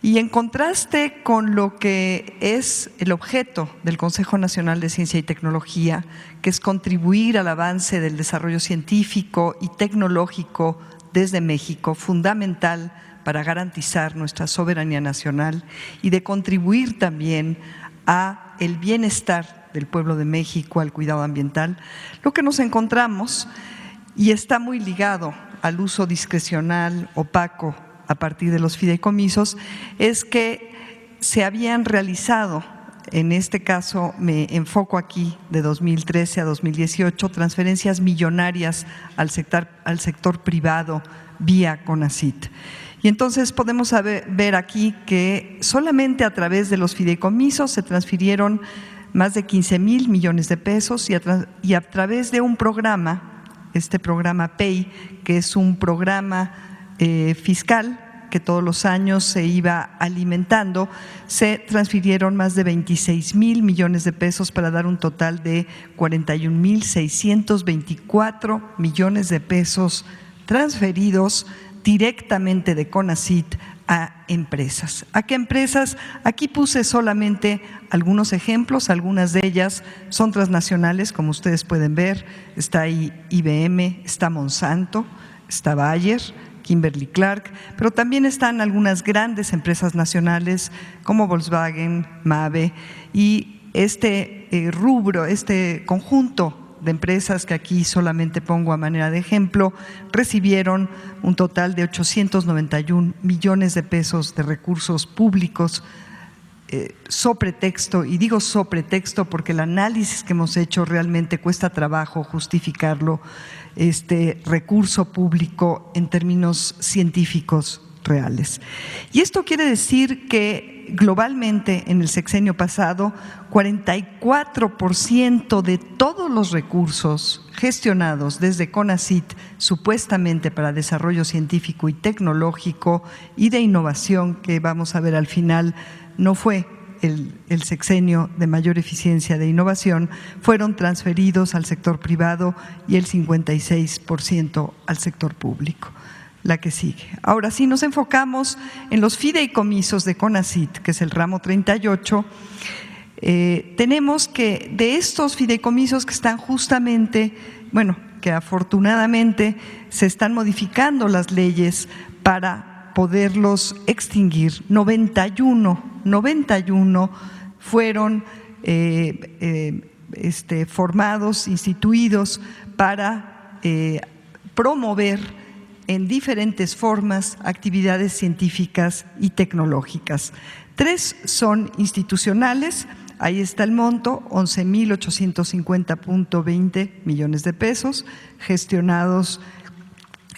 Y en contraste con lo que es el objeto del Consejo Nacional de Ciencia y Tecnología, que es contribuir al avance del desarrollo científico y tecnológico desde México, fundamental para garantizar nuestra soberanía nacional y de contribuir también a el bienestar del pueblo de México, al cuidado ambiental, lo que nos encontramos, y está muy ligado al uso discrecional, opaco, a partir de los fideicomisos, es que se habían realizado, en este caso me enfoco aquí de 2013 a 2018, transferencias millonarias al sector privado vía CONACYT. Y entonces podemos ver aquí que solamente a través de los fideicomisos se transfirieron más de 15,000 millones de pesos y a través de un programa, este programa PEI, que es un programa fiscal que todos los años se iba alimentando, se transfirieron más de 26,000 millones de pesos para dar un total de 41,624 millones de pesos transferidos directamente de CONACYT a empresas. ¿A qué empresas? Aquí puse solamente algunos ejemplos, algunas de ellas son transnacionales, como ustedes pueden ver, está ahí IBM, está Monsanto, está Bayer, Kimberly-Clark, pero también están algunas grandes empresas nacionales como Volkswagen, Mabe, y este rubro, este conjunto de empresas que aquí solamente pongo a manera de ejemplo, recibieron un total de 891 millones de pesos de recursos públicos sobre texto, y digo sobre texto porque el análisis que hemos hecho realmente cuesta trabajo justificarlo, este recurso público en términos científicos reales. Y esto quiere decir que globalmente en el sexenio pasado, 44% de todos los recursos gestionados desde CONACYT supuestamente para desarrollo científico y tecnológico y de innovación, que vamos a ver al final, no fue el sexenio de mayor eficiencia de innovación, fueron transferidos al sector privado y el 56% al sector público. La que sigue. Ahora, si nos enfocamos en los fideicomisos de CONACYT, que es el ramo 38, tenemos que de estos fideicomisos que están justamente, bueno, que afortunadamente se están modificando las leyes para poderlos extinguir, 91 fueron formados, instituidos para promover en diferentes formas actividades científicas y tecnológicas. 3 son institucionales, ahí está el monto, 11,850.20 millones de pesos gestionados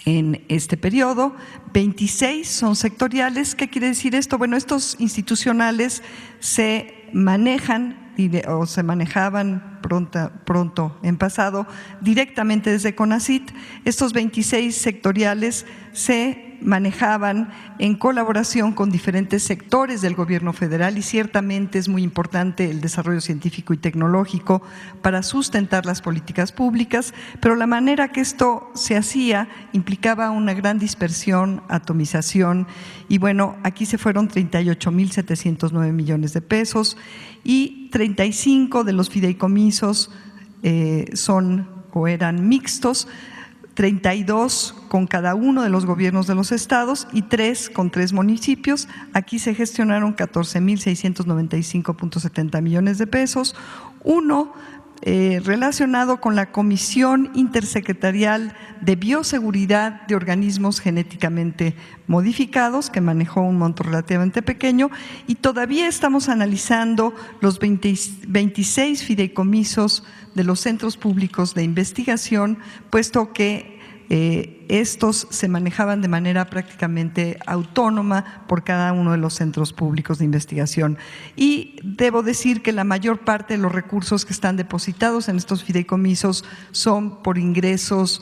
en este periodo. 26 son sectoriales. ¿Qué quiere decir esto? Bueno, estos institucionales se manejan o se manejaban pronto en pasado directamente desde CONACYT. Estos 26 sectoriales se manejaban en colaboración con diferentes sectores del gobierno federal y ciertamente es muy importante el desarrollo científico y tecnológico para sustentar las políticas públicas, pero la manera que esto se hacía implicaba una gran dispersión, atomización y bueno, aquí se fueron 38,709 millones de pesos y 35 de los fideicomisos son o eran mixtos, 32 con cada uno de los gobiernos de los estados y 3 con 3 municipios. Aquí se gestionaron 14,695.70 millones de pesos, uno relacionado con la Comisión Intersecretarial de Bioseguridad de Organismos Genéticamente Modificados, que manejó un monto relativamente pequeño, y todavía estamos analizando los 26 fideicomisos de los centros públicos de investigación, puesto que estos se manejaban de manera prácticamente autónoma por cada uno de los centros públicos de investigación. Y debo decir que la mayor parte de los recursos que están depositados en estos fideicomisos son por ingresos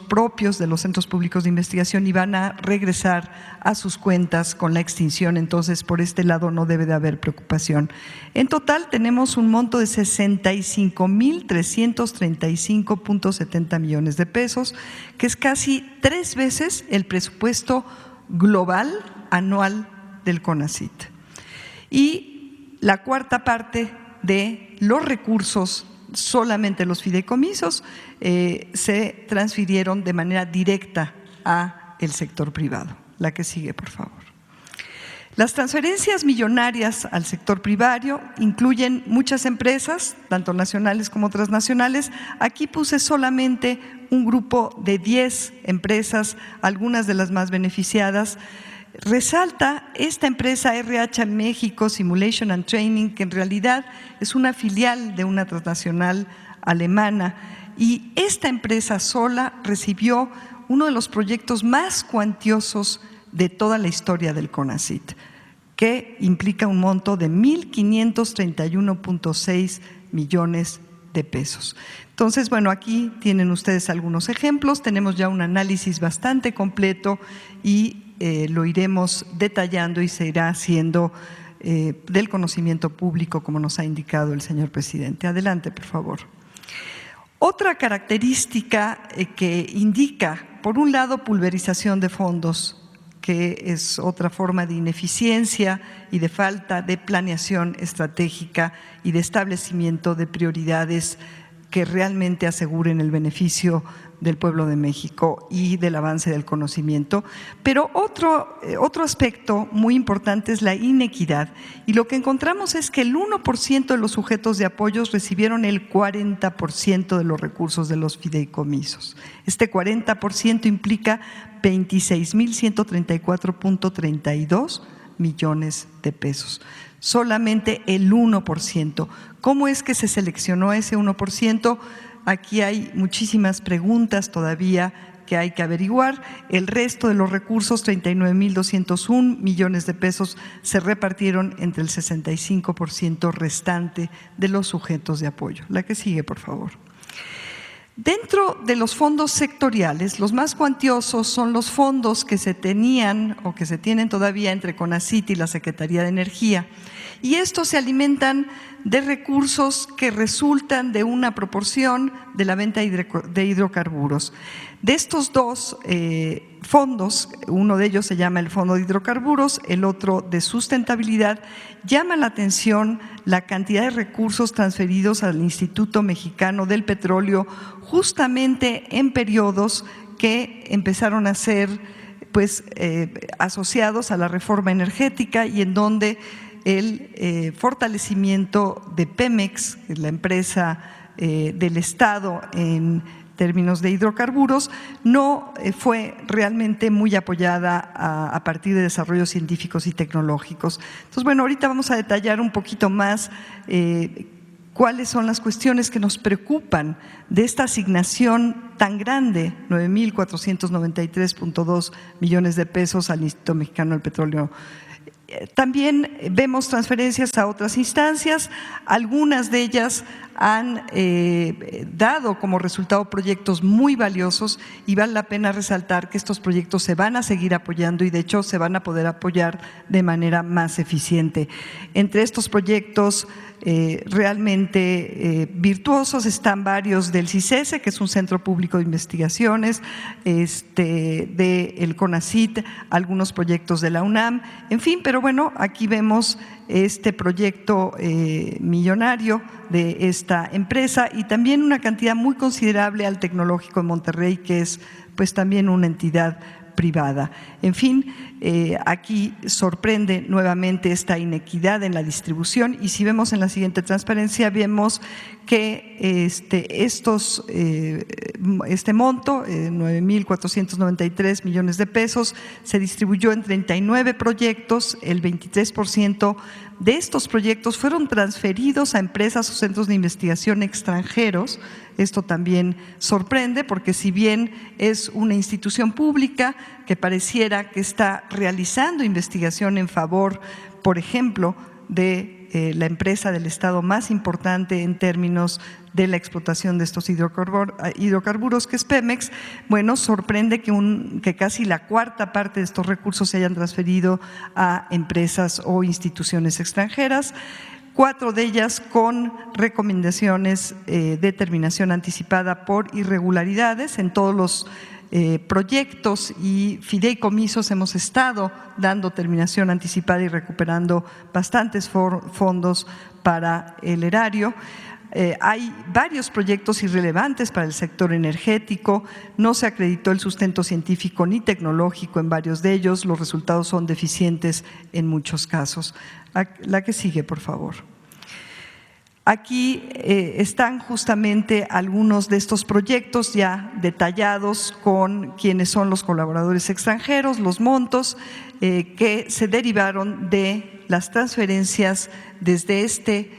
propios de los centros públicos de investigación y van a regresar a sus cuentas con la extinción, entonces por este lado no debe de haber preocupación. En total tenemos un monto de 65,335.70 millones de pesos, que es casi 3 veces el presupuesto global anual del CONACYT. Y la cuarta parte de los recursos, solamente los fideicomisos, se transfirieron de manera directa al sector privado. La que sigue, por favor. Las transferencias millonarias al sector privado incluyen muchas empresas, tanto nacionales como transnacionales. Aquí puse solamente un grupo de 10 empresas, algunas de las más beneficiadas. Resalta esta empresa RH México Simulation and Training, que en realidad es una filial de una transnacional alemana, y esta empresa sola recibió uno de los proyectos más cuantiosos de toda la historia del CONACYT, que implica un monto de 1.531.6 millones de pesos. Entonces, bueno, aquí tienen ustedes algunos ejemplos, tenemos ya un análisis bastante completo y lo iremos detallando y se irá haciendo del conocimiento público, como nos ha indicado el señor presidente. Adelante, por favor. Otra característica que indica, por un lado, pulverización de fondos, que es otra forma de ineficiencia y de falta de planeación estratégica y de establecimiento de prioridades que realmente aseguren el beneficio del pueblo de México y del avance del conocimiento. Pero otro aspecto muy importante es la inequidad, y lo que encontramos es que el 1% de los sujetos de apoyos recibieron el 40% de los recursos de los fideicomisos. Este 40% implica 26.134.32 millones de pesos. Solamente el 1%. ¿Cómo es que se seleccionó ese 1%? Aquí hay muchísimas preguntas todavía que hay que averiguar. El resto de los recursos, 39.201 millones de pesos, se repartieron entre el 65% restante de los sujetos de apoyo. La que sigue, por favor. Dentro de los fondos sectoriales, los más cuantiosos son los fondos que se tenían o que se tienen todavía entre CONACYT y la Secretaría de Energía. Y estos se alimentan de recursos que resultan de una proporción de la venta de hidrocarburos. De estos dos fondos, uno de ellos se llama el Fondo de Hidrocarburos, el otro de Sustentabilidad, llama la atención la cantidad de recursos transferidos al Instituto Mexicano del Petróleo, justamente en periodos que empezaron a ser asociados a la reforma energética y en donde el fortalecimiento de Pemex, la empresa del Estado en términos de hidrocarburos, no fue realmente muy apoyada a partir de desarrollos científicos y tecnológicos. Entonces, bueno, ahorita vamos a detallar un poquito más cuáles son las cuestiones que nos preocupan de esta asignación tan grande, 9.493.2 millones de pesos al Instituto Mexicano del Petróleo. También vemos transferencias a otras instancias, algunas de ellas han dado como resultado proyectos muy valiosos y vale la pena resaltar que estos proyectos se van a seguir apoyando y de hecho se van a poder apoyar de manera más eficiente. Entre estos proyectos realmente virtuosos están varios del CICESE, que es un centro público de investigaciones, del CONACYT, algunos proyectos de la UNAM, en fin, pero bueno, aquí vemos este proyecto millonario de esta empresa y también una cantidad muy considerable al Tecnológico de Monterrey, que es pues también una entidad privada. En fin, aquí sorprende nuevamente esta inequidad en la distribución y si vemos en la siguiente transparencia vemos que este monto, 9.493 millones de pesos, se distribuyó en 39 proyectos, el 23% de estos proyectos fueron transferidos a empresas o centros de investigación extranjeros. Esto también sorprende porque si bien es una institución pública que pareciera que está realizando investigación en favor, por ejemplo, de la empresa del Estado más importante en términos de la explotación de estos hidrocarburos, que es Pemex, bueno, sorprende que casi la cuarta parte de estos recursos se hayan transferido a empresas o instituciones extranjeras. 4 de ellas con recomendaciones de terminación anticipada por irregularidades en todos los proyectos y fideicomisos hemos estado dando terminación anticipada y recuperando bastantes fondos para el erario. Hay varios proyectos irrelevantes para el sector energético, no se acreditó el sustento científico ni tecnológico en varios de ellos, los resultados son deficientes en muchos casos. La que sigue, por favor. Aquí están justamente algunos de estos proyectos ya detallados con quienes son los colaboradores extranjeros, los montos que se derivaron de las transferencias desde este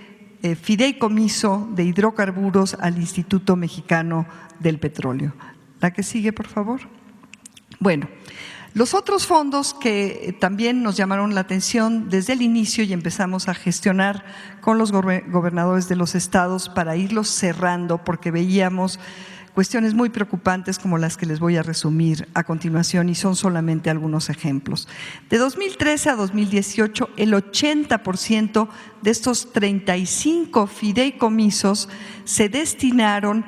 fideicomiso de hidrocarburos al Instituto Mexicano del Petróleo. La que sigue, por favor. Bueno, los otros fondos que también nos llamaron la atención desde el inicio y empezamos a gestionar con los gobernadores de los estados para irlos cerrando porque veíamos cuestiones muy preocupantes como las que les voy a resumir a continuación y son solamente algunos ejemplos. De 2013 a 2018, el 80% de estos 35 fideicomisos se destinaron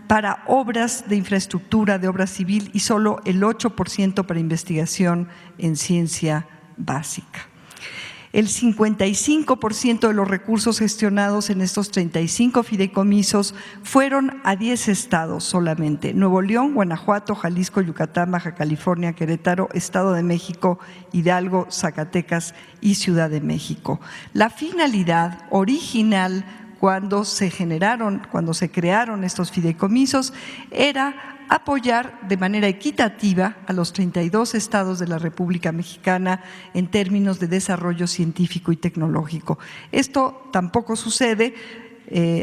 para obras de infraestructura, de obra civil y solo el 8% para investigación en ciencia básica. El 55% de los recursos gestionados en estos 35 fideicomisos fueron a 10 estados solamente: Nuevo León, Guanajuato, Jalisco, Yucatán, Baja California, Querétaro, Estado de México, Hidalgo, Zacatecas y Ciudad de México. La finalidad original cuando se crearon estos fideicomisos era apoyar de manera equitativa a los 32 estados de la República Mexicana en términos de desarrollo científico y tecnológico. Esto tampoco sucede,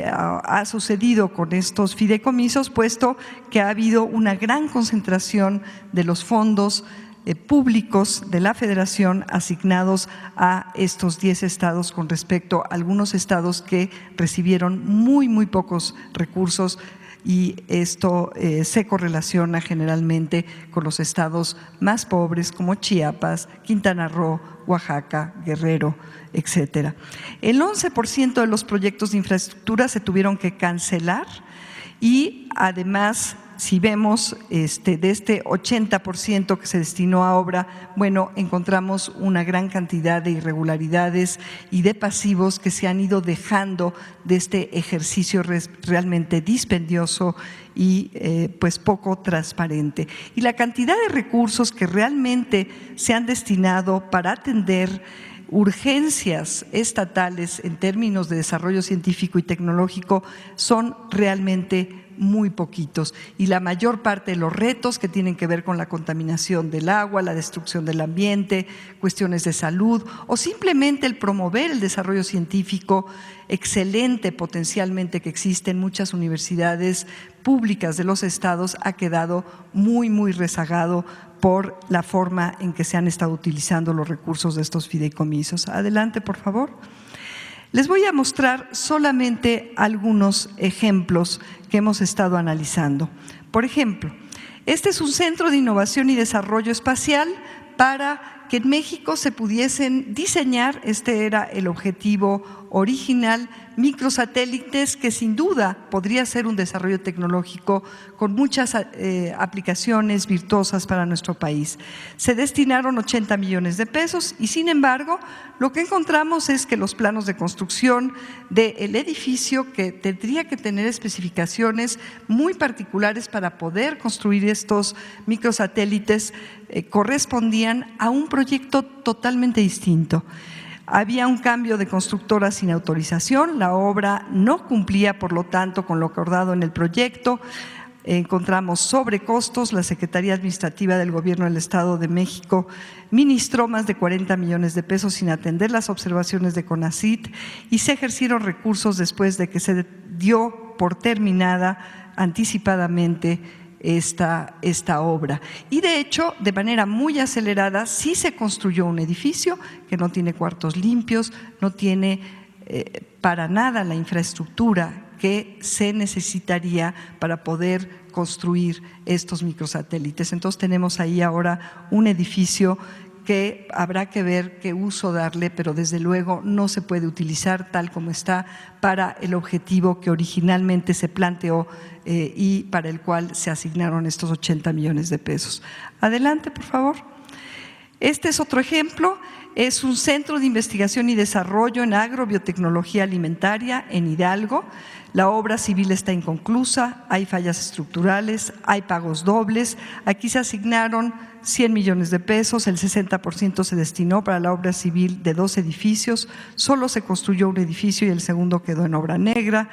ha sucedido con estos fideicomisos, puesto que ha habido una gran concentración de los fondos públicos de la Federación asignados a estos 10 estados con respecto a algunos estados que recibieron muy pocos recursos, y esto se correlaciona generalmente con los estados más pobres como Chiapas, Quintana Roo, Oaxaca, Guerrero, etcétera. El 11% de los proyectos de infraestructura se tuvieron que cancelar y además, si vemos de este 80% que se destinó a obra, bueno, encontramos una gran cantidad de irregularidades y de pasivos que se han ido dejando de este ejercicio realmente dispendioso y pues poco transparente. Y la cantidad de recursos que realmente se han destinado para atender urgencias estatales en términos de desarrollo científico y tecnológico son realmente muy poquitos, y la mayor parte de los retos que tienen que ver con la contaminación del agua, la destrucción del ambiente, cuestiones de salud o simplemente el promover el desarrollo científico excelente potencialmente que existe en muchas universidades públicas de los estados ha quedado muy rezagado por la forma en que se han estado utilizando los recursos de estos fideicomisos. Adelante, por favor. Les voy a mostrar solamente algunos ejemplos que hemos estado analizando. Por ejemplo, este es un centro de innovación y desarrollo espacial para que en México se pudiesen diseñar, este era el objetivo original, microsatélites que sin duda podría ser un desarrollo tecnológico con muchas aplicaciones virtuosas para nuestro país. Se destinaron 80 millones de pesos y sin embargo lo que encontramos es que los planos de construcción del edificio, que tendría que tener especificaciones muy particulares para poder construir estos microsatélites, correspondían a un proyecto totalmente distinto. Había un cambio de constructora sin autorización, la obra no cumplía, por lo tanto, con lo acordado en el proyecto. Encontramos sobrecostos, la Secretaría Administrativa del Gobierno del Estado de México ministró más de 40 millones de pesos sin atender las observaciones de CONACYT y se ejercieron recursos después de que se dio por terminada anticipadamente esta obra. Y de hecho, de manera muy acelerada, sí se construyó un edificio que no tiene cuartos limpios, no tiene para nada la infraestructura que se necesitaría para poder construir estos microsatélites. Entonces tenemos ahí ahora un edificio que habrá que ver qué uso darle, pero desde luego no se puede utilizar tal como está para el objetivo que originalmente se planteó y para el cual se asignaron estos 80 millones de pesos. Adelante, por favor. Este es otro ejemplo. Es un centro de investigación y desarrollo en agrobiotecnología alimentaria en Hidalgo. La obra civil está inconclusa, hay fallas estructurales, hay pagos dobles. Aquí se asignaron 100 millones de pesos, el 60% se destinó para la obra civil de 2 edificios, solo se construyó un edificio y el segundo quedó en obra negra.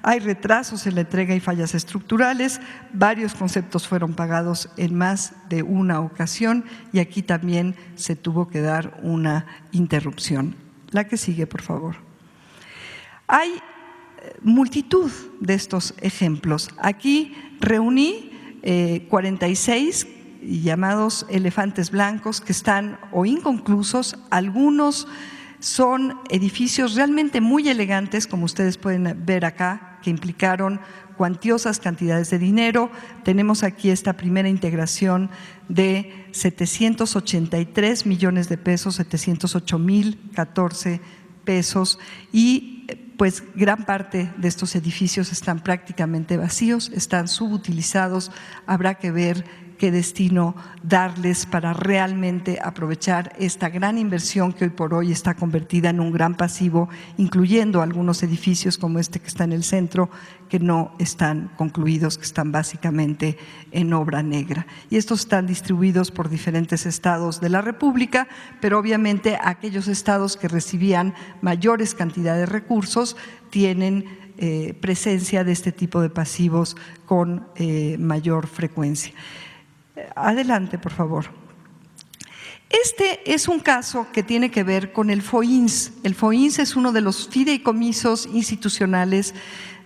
Hay retrasos en la entrega y fallas estructurales, varios conceptos fueron pagados en más de una ocasión y aquí también se tuvo que dar una interrupción. La que sigue, por favor. Hay multitud de estos ejemplos. Aquí reuní 46 llamados elefantes blancos que están o inconclusos, algunos son edificios realmente muy elegantes, como ustedes pueden ver acá, que implicaron cuantiosas cantidades de dinero. Tenemos aquí esta primera integración de 783 millones de pesos, 708,014 pesos y pues gran parte de estos edificios están prácticamente vacíos, están subutilizados, habrá que ver qué destino darles para realmente aprovechar esta gran inversión que hoy por hoy está convertida en un gran pasivo, incluyendo algunos edificios como este que está en el centro, que no están concluidos, que están básicamente en obra negra. Y estos están distribuidos por diferentes estados de la República, pero obviamente aquellos estados que recibían mayores cantidades de recursos tienen presencia de este tipo de pasivos con mayor frecuencia. Adelante, por favor. Este es un caso que tiene que ver con el FOINS. El FOINS es uno de los fideicomisos institucionales,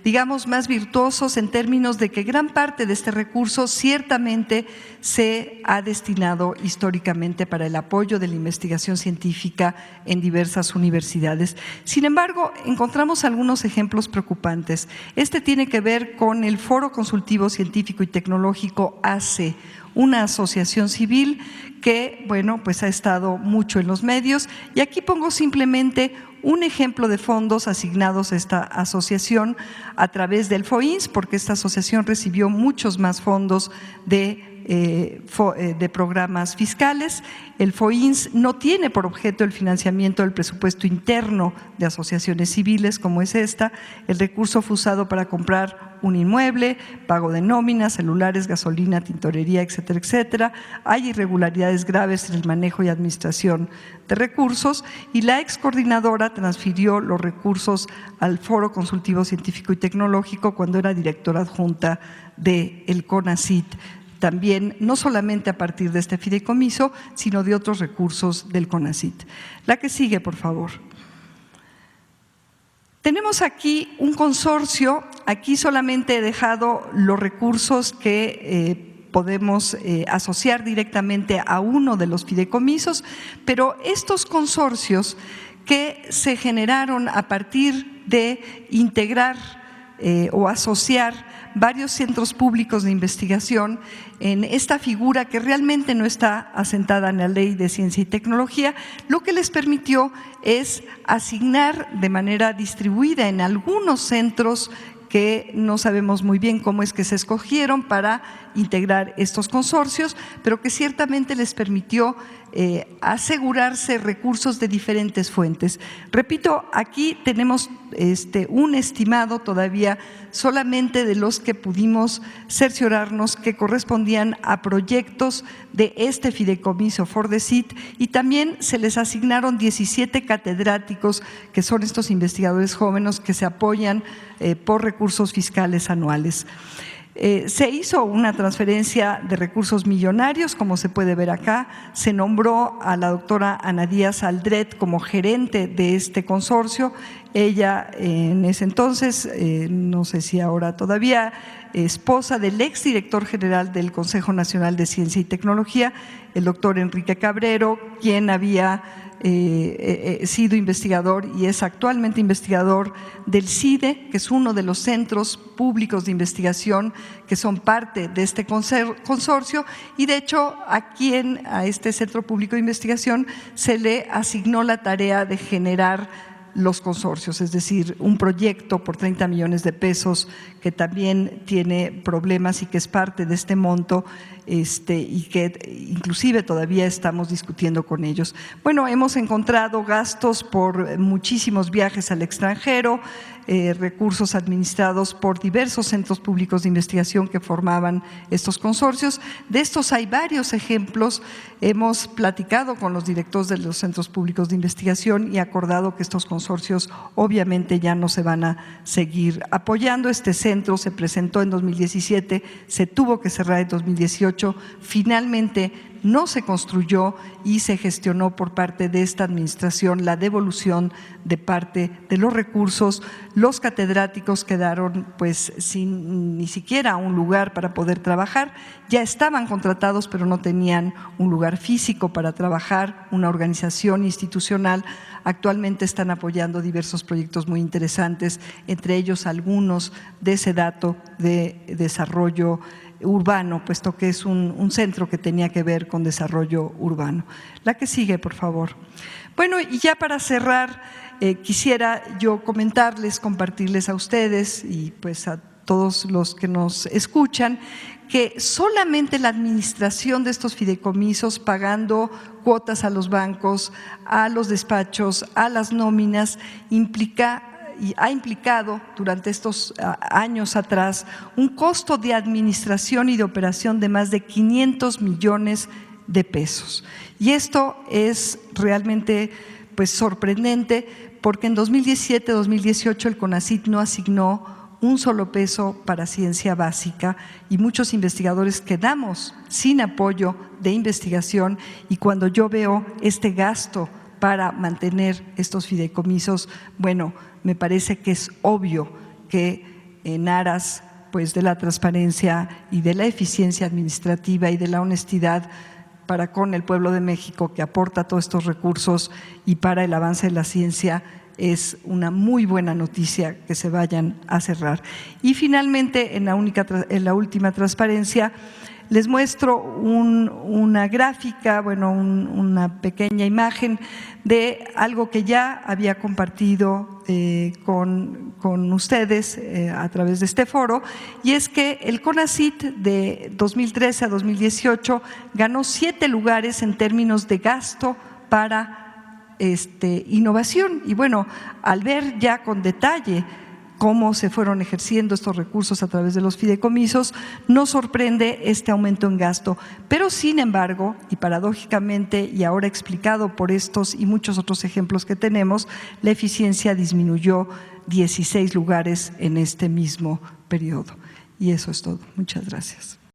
digamos, más virtuosos en términos de que gran parte de este recurso ciertamente se ha destinado históricamente para el apoyo de la investigación científica en diversas universidades. Sin embargo, encontramos algunos ejemplos preocupantes. Este tiene que ver con el Foro Consultivo Científico y Tecnológico ACE, una asociación civil que, bueno, pues ha estado mucho en los medios y aquí pongo simplemente un ejemplo de fondos asignados a esta asociación a través del FOINS, porque esta asociación recibió muchos más fondos de programas fiscales. El FOINS no tiene por objeto el financiamiento del presupuesto interno de asociaciones civiles como es esta. El recurso fue usado para comprar un inmueble, pago de nóminas, celulares, gasolina, tintorería, etcétera, etcétera. Hay irregularidades graves en el manejo y administración de recursos y la ex coordinadora transfirió los recursos al Foro Consultivo Científico y Tecnológico cuando era directora adjunta del CONACYT. También, no solamente a partir de este fideicomiso, sino de otros recursos del CONACYT. La que sigue, por favor. Tenemos aquí un consorcio, aquí solamente he dejado los recursos que podemos asociar directamente a uno de los fideicomisos, pero estos consorcios que se generaron a partir de integrar o asociar varios centros públicos de investigación en esta figura que realmente no está asentada en la Ley de Ciencia y Tecnología, lo que les permitió es asignar de manera distribuida en algunos centros que no sabemos muy bien cómo es que se escogieron para integrar estos consorcios, pero que ciertamente les permitió asegurarse recursos de diferentes fuentes. Repito, aquí tenemos un estimado todavía solamente de los que pudimos cerciorarnos que correspondían a proyectos de este fideicomiso FORDECYT y también se les asignaron 17 catedráticos que son estos investigadores jóvenes que se apoyan por recursos fiscales anuales. Se hizo una transferencia de recursos millonarios, como se puede ver acá. Se nombró a la doctora Ana Díaz Aldret como gerente de este consorcio. Ella en ese entonces, no sé si ahora todavía, esposa del exdirector general del Consejo Nacional de Ciencia y Tecnología, el doctor Enrique Cabrero, quien había sido investigador y es actualmente investigador del CIDE, que es uno de los centros públicos de investigación que son parte de este consorcio, y de hecho a este centro público de investigación se le asignó la tarea de generar los consorcios, es decir, un proyecto por 30 millones de pesos que también tiene problemas y que es parte de este monto y que inclusive todavía estamos discutiendo con ellos. Bueno, hemos encontrado gastos por muchísimos viajes al extranjero, recursos administrados por diversos centros públicos de investigación que formaban estos consorcios. De estos hay varios ejemplos. Hemos platicado con los directores de los centros públicos de investigación y acordado que estos consorcios obviamente ya no se van a seguir apoyando. Este centro se presentó en 2017, se tuvo que cerrar en 2018, finalmente no se construyó y se gestionó por parte de esta administración la devolución de parte de los recursos. Los catedráticos quedaron pues sin ni siquiera un lugar para poder trabajar, ya estaban contratados pero no tenían un lugar físico para trabajar, una organización institucional. Actualmente están apoyando diversos proyectos muy interesantes, entre ellos algunos de SEDATO de desarrollo urbano, puesto que es un centro que tenía que ver con desarrollo urbano. La que sigue, por favor. Bueno, y ya para cerrar, quisiera yo compartirles a ustedes y pues a todos los que nos escuchan, que solamente la administración de estos fideicomisos, pagando cuotas a los bancos, a los despachos, a las nóminas, ha implicado durante estos años atrás un costo de administración y de operación de más de 500 millones de pesos. Y esto es realmente pues sorprendente, porque en 2017-2018 el CONACYT no asignó un solo peso para ciencia básica y muchos investigadores quedamos sin apoyo de investigación, y cuando yo veo este gasto para mantener estos fideicomisos, bueno, me parece que es obvio que en aras pues de la transparencia y de la eficiencia administrativa y de la honestidad para con el pueblo de México, que aporta todos estos recursos, y para el avance de la ciencia, es una muy buena noticia que se vayan a cerrar. Y finalmente, en la última transparencia, les muestro una gráfica, bueno, una pequeña imagen de algo que ya había compartido con ustedes a través de este foro, y es que el CONACYT de 2013 a 2018 ganó 7 lugares en términos de gasto para innovación. Y bueno, al ver ya con detalle cómo se fueron ejerciendo estos recursos a través de los fideicomisos, nos sorprende este aumento en gasto. Pero sin embargo, y paradójicamente, y ahora explicado por estos y muchos otros ejemplos que tenemos, la eficiencia disminuyó 16 lugares en este mismo periodo. Y eso es todo. Muchas gracias.